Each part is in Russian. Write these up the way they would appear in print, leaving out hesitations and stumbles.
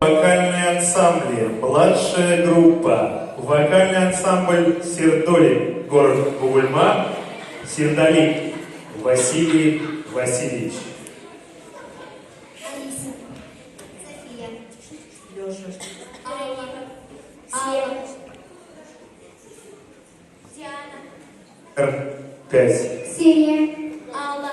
Вокальные ансамбли, младшая группа, вокальный ансамбль «Сердолик», город Бугульма, Сердолик Василий Васильевич. Алиса, София, Леша, Алла, Алла, Диана, Р5. Ксения, Алла.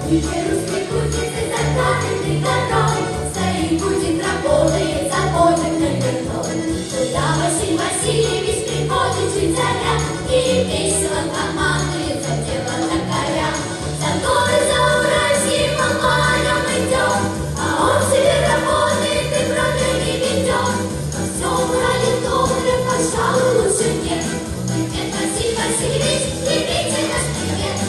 Русский крутится за каменной горой, стоит, будет, работает, заботит наверной. Туда Василий Васильевич приходит чуть заря и весело командует за дело токаря. За горы, за Уральским Амалем идем, а он себе работает и брови не ведет. Во всем Урале токаря, пожалуй, лучше нет. Привет, Василий Васильевич, примите наш привет.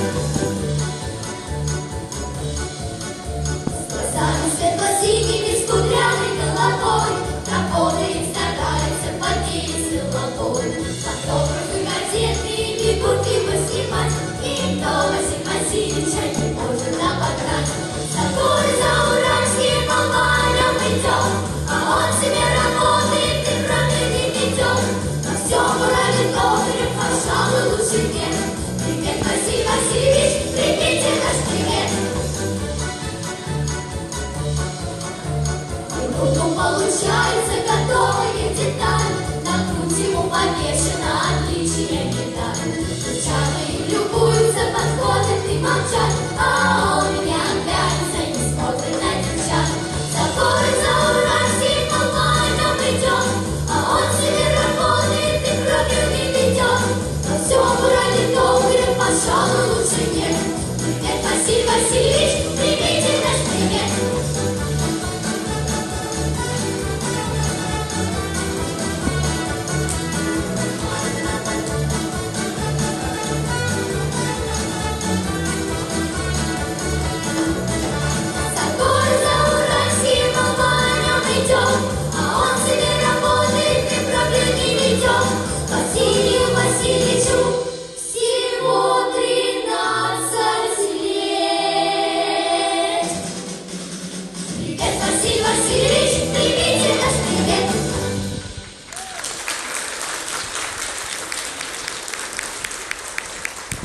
Светло-синими с кудрявой головой работает, старается, поделится головой. Фотографы, газеты и фигурки поснимать, и кто Василий Васильевича не может обогнать. За горы, за Уральским Амалем идем, а он себе работает и брови не ведет. На всем Урале токаря, пожалуй, лучше нет. Привет, Василий Васильевич, примите наш привет. Получается готовая деталь, на грудь ему повешена отличие медаль. Девчата любуются, подходят и молчат, а он меня пялится и смотрит на девчат. За горы, за Уральским Амалем идем, а он себе работает и кровью не ведет. Во всем Урале токаря, пожалуй, лучше нет. Привет, Василий Васильевич,